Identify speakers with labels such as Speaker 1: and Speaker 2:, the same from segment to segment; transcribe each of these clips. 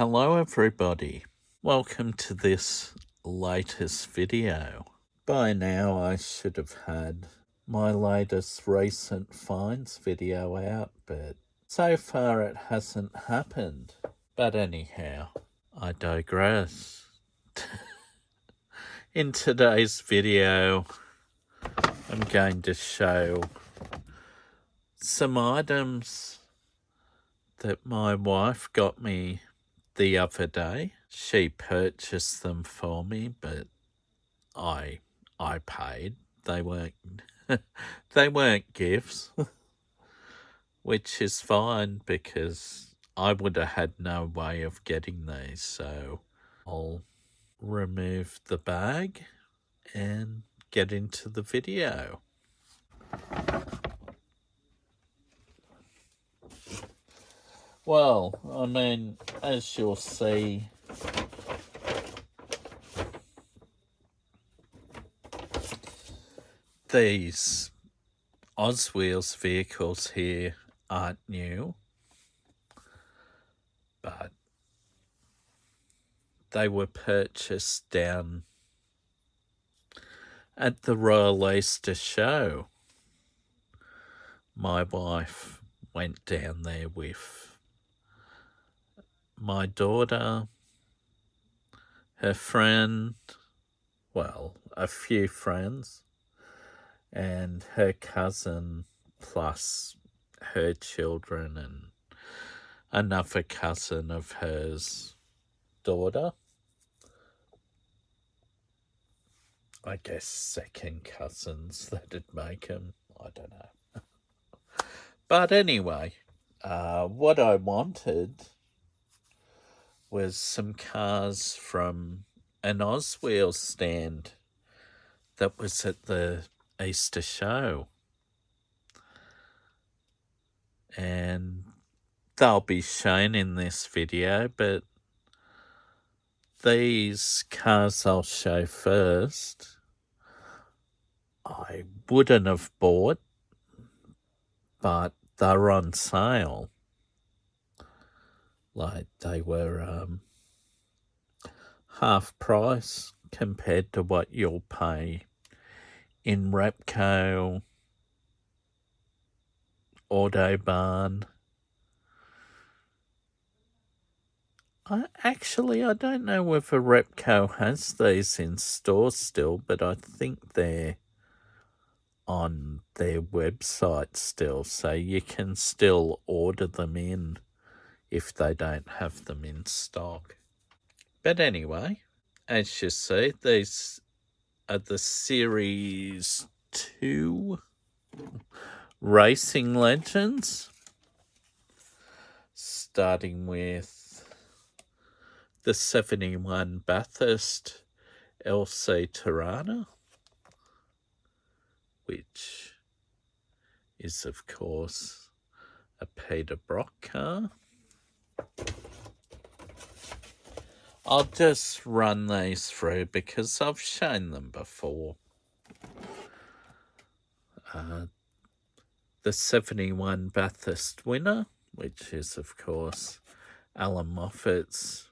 Speaker 1: Hello everybody, welcome to this latest video. By now I should have had my latest recent finds video out, but so far it hasn't happened. But anyhow, I digress. In today's video, I'm going to show some items that my wife got me the other day. She purchased them for me, but I paid. They weren't they weren't gifts, which is fine because I would have had no way of getting these. So I'll remove the bag and get into the video. Well, I mean, as you'll see, these Oswheels vehicles here aren't new, but they were purchased down at the Royal Easter Show. My wife went down there with my daughter, her friend, well, a few friends, and her cousin, plus her children and another cousin of hers daughter. I guess second cousins that'd make them. I don't know. But anyway, what I wanted was some cars from an Oswheels stand that was at the Easter show. And they'll be shown in this video, but these cars I'll show first, I wouldn't have bought, but they're on sale. Like, they were half price compared to what you'll pay in Repco, Autobarn. I don't know whether Repco has these in store still, but I think they're on their website still, so you can still order them in if they don't have them in stock. But anyway, as you see, these are the Series 2 Racing Legends, starting with the 71 Bathurst LC Tirana, which is, of course, a Peter Brock car. I'll just run these through because I've shown them before. The 71 Bathurst winner, which is, of course, Alan Moffat's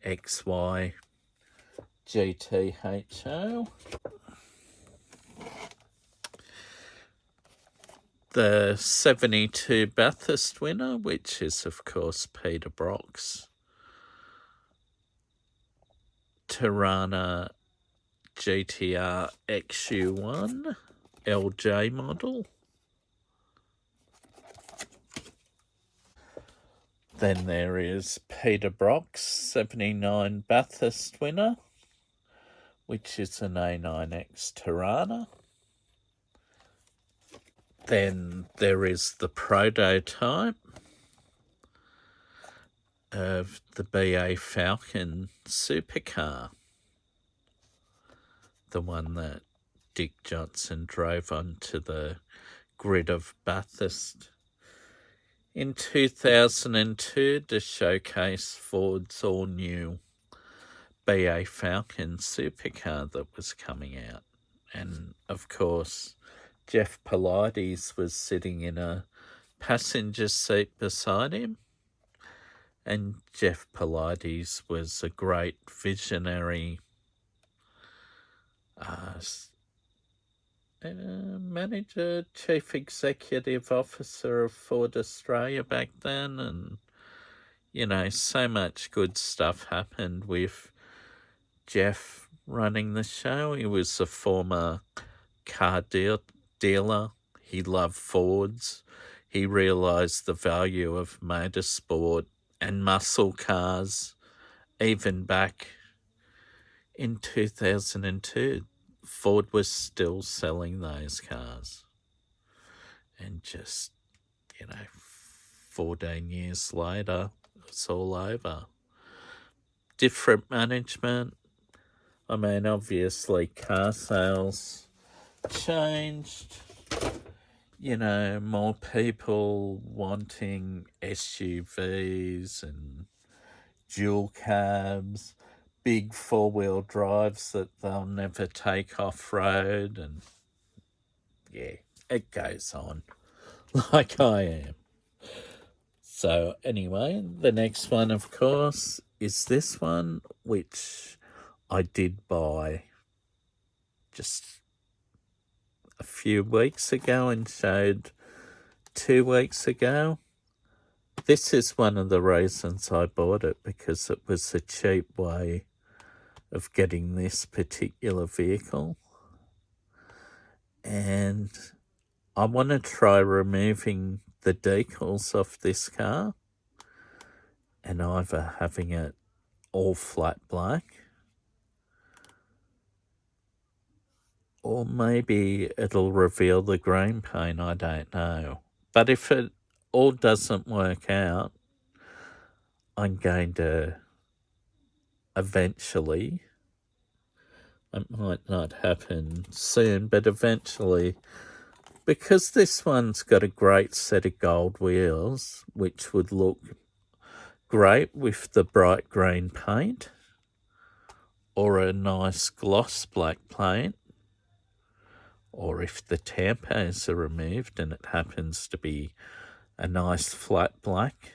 Speaker 1: XY GTHO. The 72 Bathurst winner, which is, of course, Peter Brock's Tirana GTR XU1 LJ model. Then there is Peter Brock's 79 Bathurst winner, which is an A9X Tirana. Then there is the prototype of the BA Falcon supercar, the one that Dick Johnson drove onto the grid of Bathurst in 2002 to showcase Ford's all-new BA Falcon supercar that was coming out. And, of course, Jeff Pilates was sitting in a passenger seat beside him, And Jeff Pilates was a great visionary manager, chief executive officer of Ford Australia back then. And, you know, so much good stuff happened with Jeff running the show. He was a former car dealer. He loved Fords. He realised the value of motorsport and muscle cars even back in 2002. Ford was still selling those cars. And just, you know, 14 years later, it's all over. Different management. I mean, obviously, car sales changed. You know, more people wanting SUVs and dual cabs, big four-wheel drives that they'll never take off-road, and yeah, it goes on like I am. So anyway, the next one, of course, is this one, which I did buy just a few weeks ago and showed 2 weeks ago. This is one of the reasons I bought it, because it was a cheap way of getting this particular vehicle. And I want to try removing the decals off this car and either having it all flat black, or maybe it'll reveal the green paint, I don't know. But if it all doesn't work out, I'm going to eventually, it might not happen soon, but eventually, because this one's got a great set of gold wheels, which would look great with the bright green paint, or a nice gloss black paint, or if the tampons are removed and it happens to be a nice flat black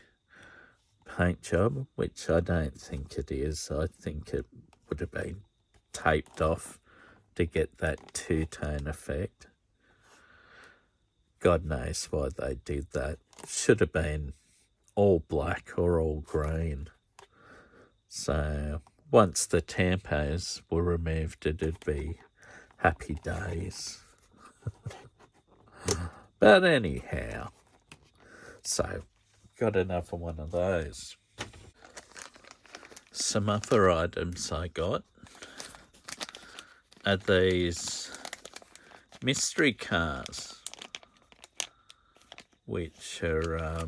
Speaker 1: paint job, which I don't think it is. I think it would have been taped off to get that two-tone effect. God knows why they did that. Should have been all black or all green. So once the tampons were removed, it'd be happy days. But anyhow, so got another one of those. Some other items I got are these mystery cars, which are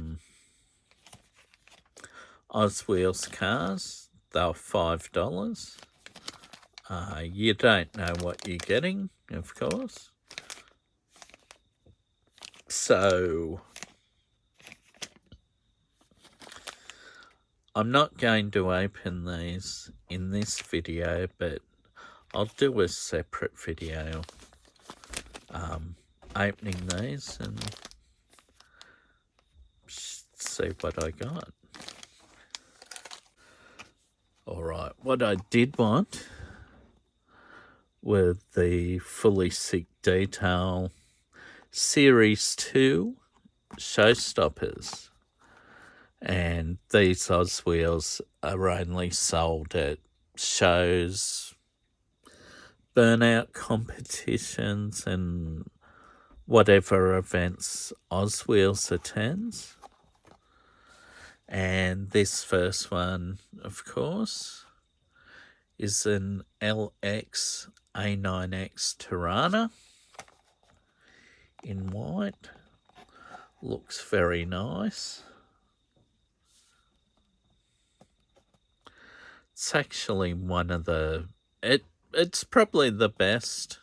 Speaker 1: Oswheels cars. They're $5. You don't know what you're getting, of course. So I'm not going to open these in this video, but I'll do a separate video opening these and see what I got. Alright, what I did want were the Fully Sick Detail Series 2 Showstoppers. And these Oswheels are only sold at shows, burnout competitions, and whatever events Oswheels attends. And this first one, of course, is an LX A9X Tirana in white. Looks very nice. It's actually one of the... It's probably the best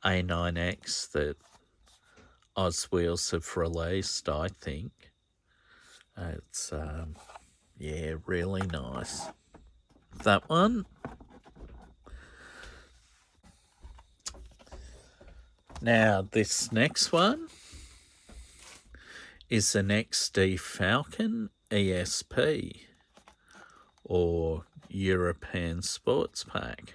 Speaker 1: A9X that Oswheels have released, I think. It's, yeah, really nice. That one. Now, this next one is an XD Falcon ESP. or European sports pack.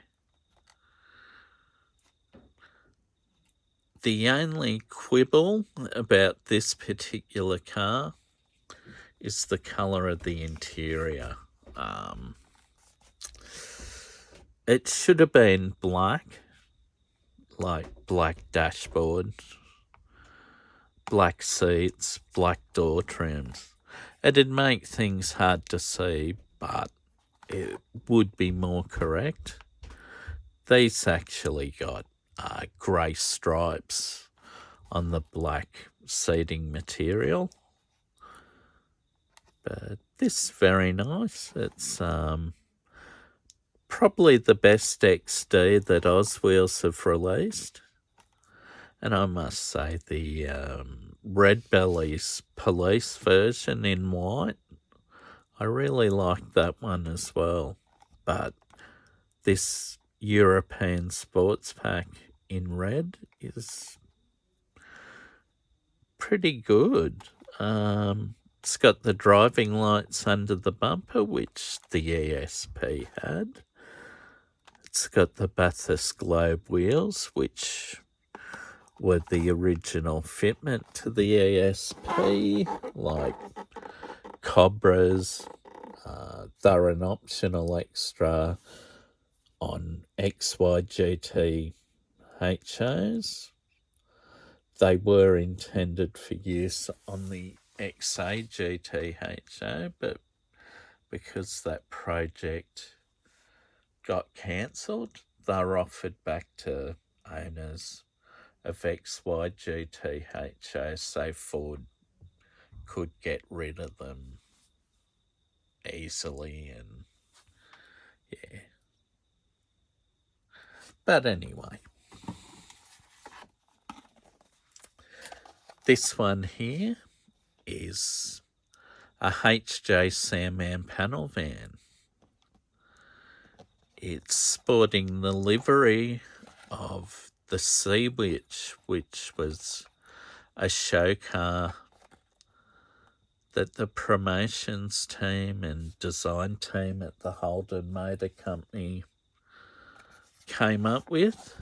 Speaker 1: The only quibble about this particular car is the colour of the interior. It should have been black, like black dashboard, black seats, black door trims. It'd make things hard to see, but it would be more correct. These actually got grey stripes on the black seating material. But this is very nice. It's probably the best XD that Oswheels have released. And I must say the Red Belly's police version in white, I really like that one as well. But this European sports pack in red is pretty good. It's got the driving lights under the bumper, which the ESP had. It's got the Bathurst Globe wheels, which were the original fitment to the ESP, like Cobras. They're an optional extra on XYGT HOs. They were intended for use on the XA GT but because that project got cancelled, they're offered back to owners of XYGT so Ford could get rid of them easily, and yeah. But anyway, this one here is a HJ Sandman panel van. It's sporting the livery of the Sea Witch, which was a show car that the promotions team and design team at the Holden Motor Company came up with.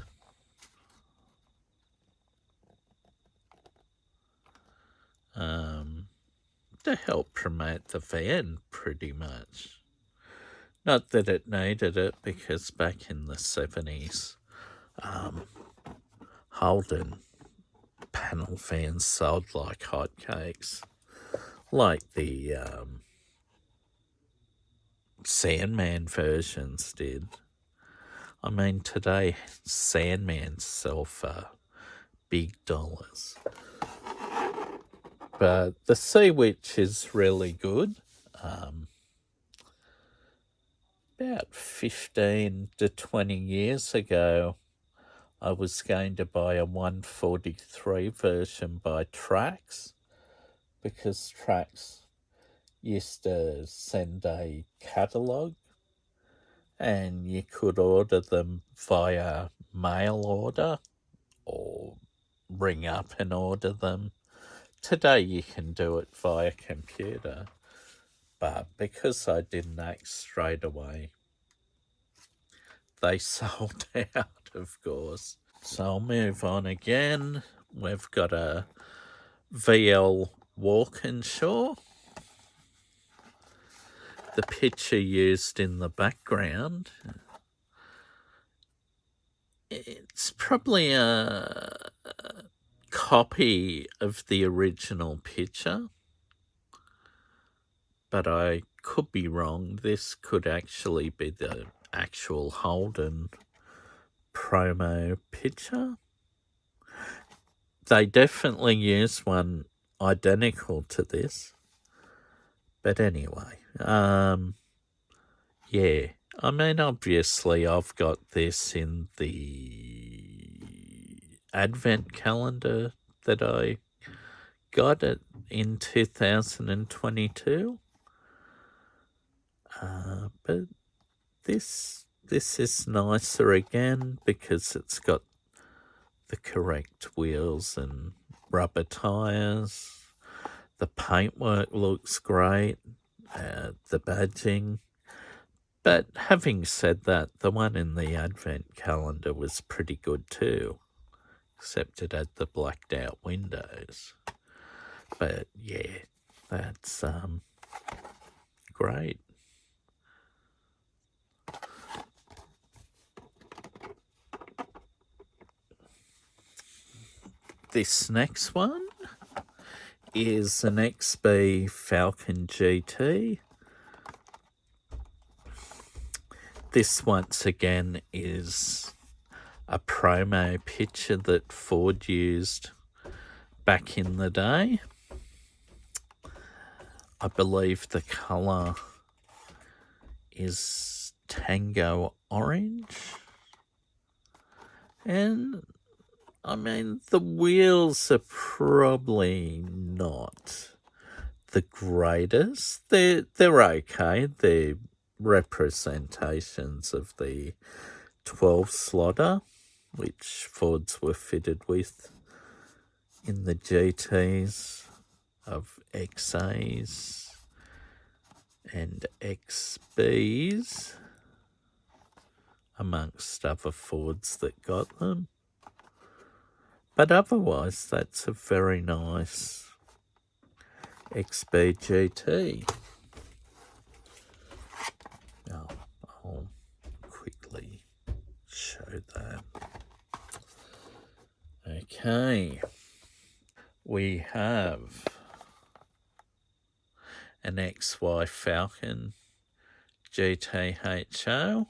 Speaker 1: To help promote the van, pretty much. Not that it needed it, because back in the 70s, Holden panel vans sold like hotcakes, like the Sandman versions did. I mean, today, Sandmans sell for big dollars. But the Sea Witch is really good. About 15 to 20 years ago, I was going to buy a 143 version by Trax, because Trax used to send a catalogue and you could order them via mail order or ring up and order them. Today you can do it via computer, but because I didn't act straight away, they sold out, of course. So I'll move on again. We've got a VL Walkinshaw. The picture used in the background, it's probably a copy of the original picture, but I could be wrong. This could actually be the actual Holden promo picture. They definitely use one identical to this. But anyway, yeah. I mean, obviously I've got this in the advent calendar that I got it in 2022. But this is nicer again because it's got the correct wheels and rubber tyres. The paintwork looks great. The badging. But having said that, the one in the advent calendar was pretty good too, except it had the blacked out windows. But yeah, that's great. This next one is an XB Falcon GT. This once again is a promo picture that Ford used back in the day. I believe the colour is Tango Orange. And I mean, the wheels are probably not the greatest. They're okay. They're representations of the 12 slotter, which Fords were fitted with in the GTs of XAs and XBs, amongst other Fords that got them. But otherwise, that's a very nice XB GT. Oh, I'll quickly show that. Okay. We have an XY Falcon GTHO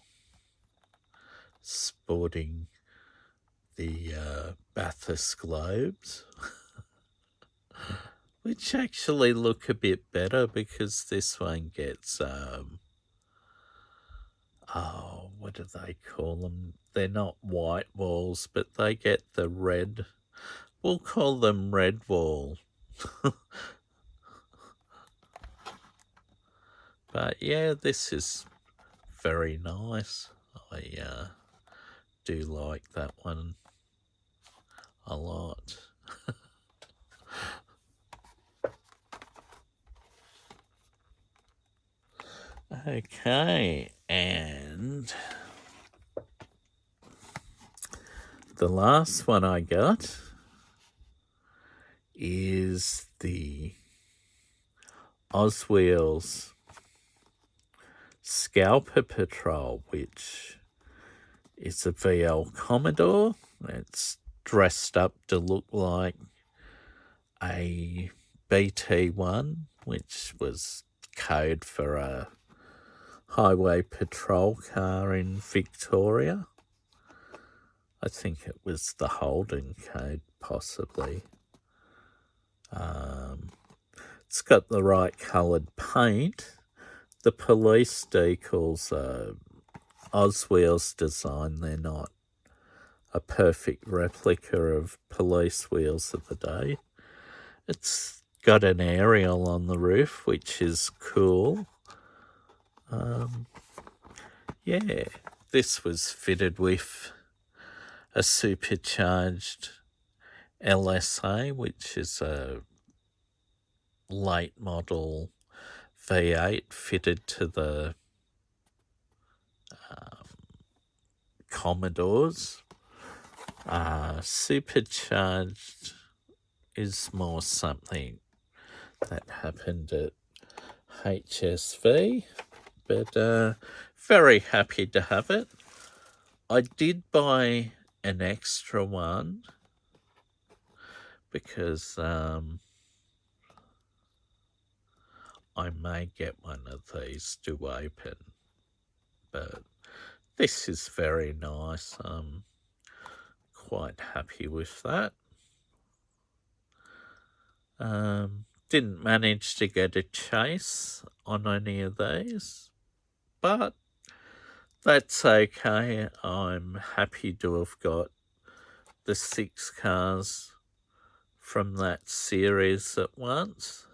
Speaker 1: sporting the Bathurst Globes, which actually look a bit better because this one gets, what do they call them? They're not white walls, but they get the red. We'll call them red wall. But yeah, this is very nice. I do like that one a lot. Okay, and the last one I got is the Oswheels Scalper Patrol, which is a VL Commodore. It's dressed up to look like a BT1, which was code for a highway patrol car in Victoria. I think it was the Holden code, possibly. It's got the right coloured paint. The police decals are Oswheels design. They're not a perfect replica of police wheels of the day. It's got an aerial on the roof, which is cool. Yeah, this was fitted with a supercharged LSA, which is a late model V8 fitted to the Commodores. Supercharged is more something that happened at HSV, but very happy to have it. I did buy an extra one because I may get one of these to open, but this is very nice. I'm quite happy with that. Didn't manage to get a chase on any of these, but that's okay. I'm happy to have got the 6 cars from that series at once.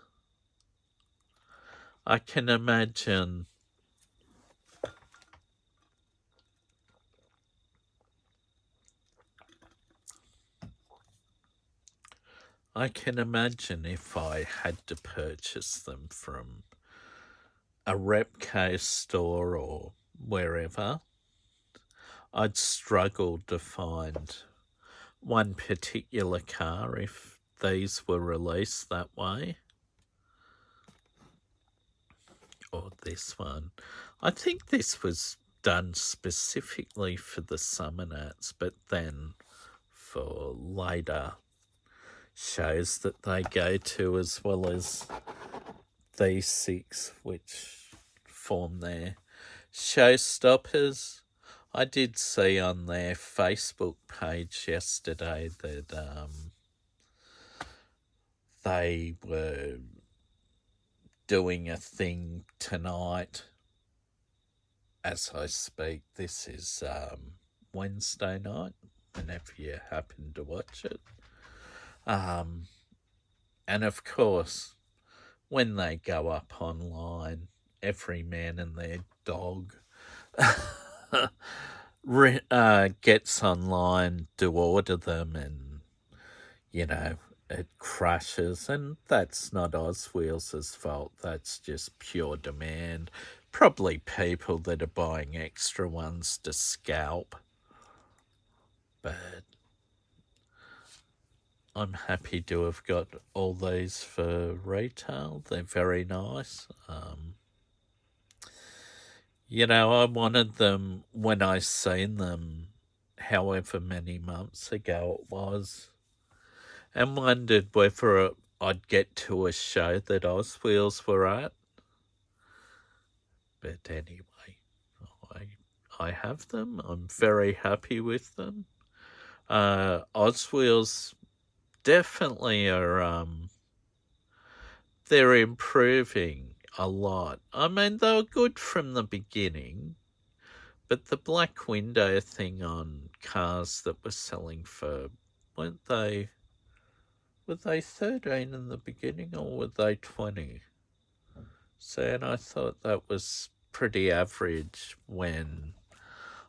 Speaker 1: I can imagine if I had to purchase them from a Repco store or wherever, I'd struggle to find one particular car if these were released that way. Or this one. I think this was done specifically for the Summer Nats, but then for later shows that they go to, as well as these 6, which form their showstoppers. I did see on their Facebook page yesterday that they were doing a thing tonight as I speak. This is Wednesday night, whenever you happen to watch it. And of course, when they go up online, every man and their dog gets online to order them, and, you know, it crashes. And that's not Oswheels' fault. That's just pure demand. Probably people that are buying extra ones to scalp. But I'm happy to have got all these for retail. They're very nice. You know, I wanted them when I seen them however many months ago it was, and wondered whether I'd get to a show that Oswheels were at. But anyway, I have them. I'm very happy with them. Oswheels definitely are, they're improving a lot. I mean, they were good from the beginning, but the black window thing on cars that were selling for, were they 13 in the beginning, or were they 20? So, and I thought that was pretty average when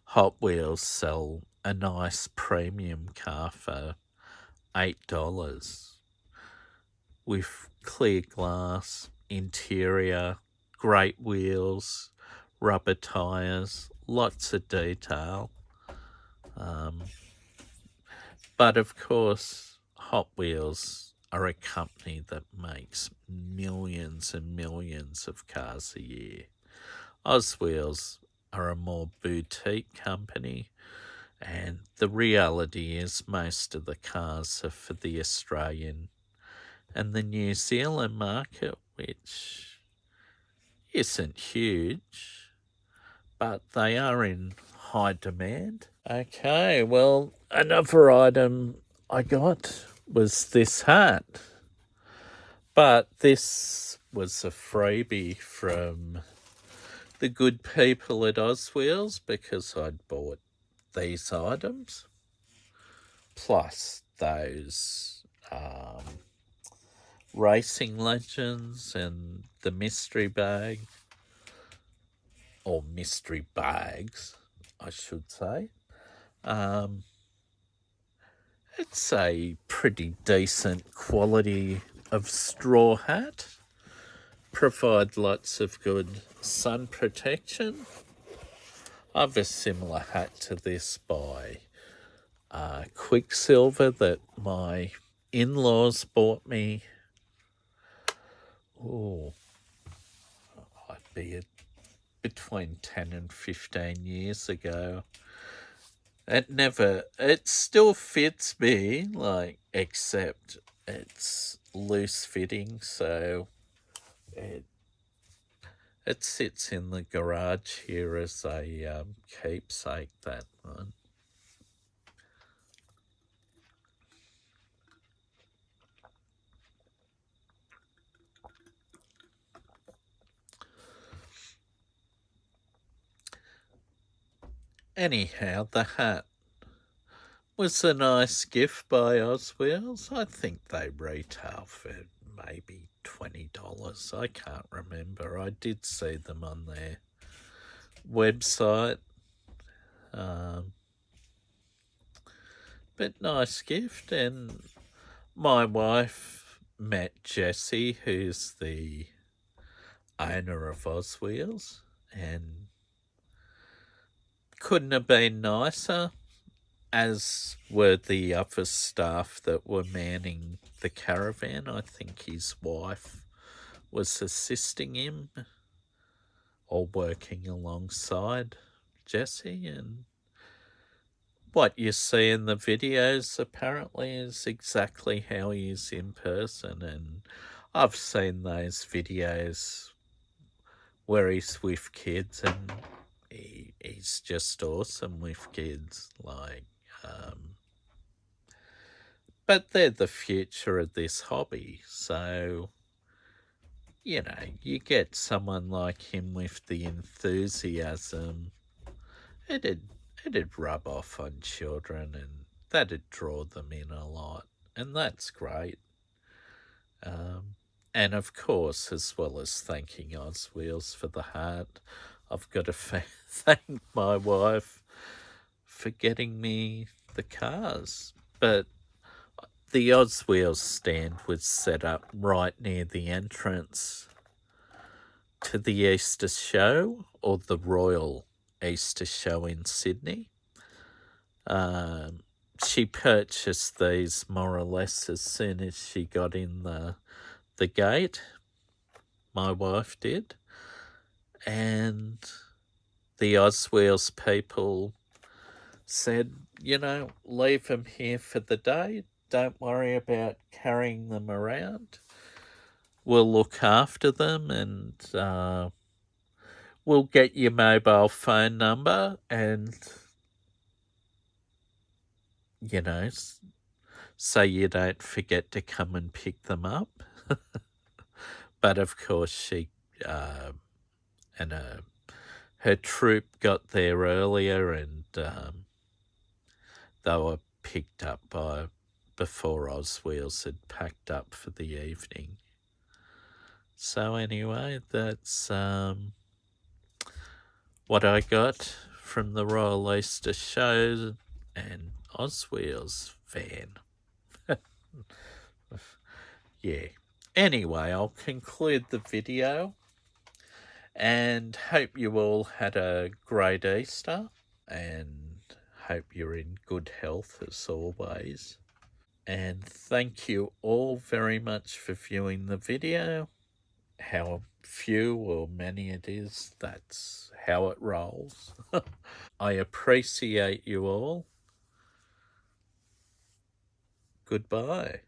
Speaker 1: Hot Wheels sell a nice premium car for $8 with clear glass, interior, great wheels, rubber tyres, lots of detail. But of course, Hot Wheels are a company that makes millions and millions of cars a year. Oswheels are a more boutique company, and the reality is most of the cars are for the Australian and the New Zealand market, which isn't huge, but they are in high demand. Okay, well, another item I got was this hat, but this was a freebie from the good people at Oswheels because I'd bought these items, plus those Racing Legends and the mystery bag, or mystery bags, I should say. It's a pretty decent quality of straw hat. Provide lots of good sun protection. I have a similar hat to this by Quicksilver that my in-laws bought me. Oh, I'd be between 10 and 15 years ago. It still fits me, like, except it's loose fitting, so it sits in the garage here as a keepsake, that one. Anyhow, the hat was a nice gift by Oswheels. I think they retail for maybe $20. I can't remember. I did see them on their website. But nice gift. And my wife met Jessie, who's the owner of Oswheels, and couldn't have been nicer, as were the other staff that were manning the caravan. I think his wife was assisting him or working alongside Jesse, and what you see in the videos apparently is exactly how he is in person. And I've seen those videos where he's with kids, and he's just awesome with kids. But they're the future of this hobby, so you get someone like him with the enthusiasm. It'd it'd rub off on children, and that'd draw them in a lot, and that's great. Um, and of course, as well as thanking Oswheels for the heart, I've got to thank my wife for getting me the cars. But the Oswheels stand was set up right near the entrance to the Easter show, or the Royal Easter Show in Sydney. She purchased these more or less as soon as she got in the gate. My wife did. And the Oswheels people said, leave them here for the day. Don't worry about carrying them around. We'll look after them, and we'll get your mobile phone number, and, so you don't forget to come and pick them up. But of course, she and her troop got there earlier, and they were picked up before Oswheels had packed up for the evening. So anyway, that's what I got from the Royal Easter Show and Oswheels van. Yeah. Anyway, I'll conclude the video, and hope you all had a great Easter, and hope you're in good health as always. And thank you all very much for viewing the video. How few or many it is, that's how it rolls. I appreciate you all. Goodbye.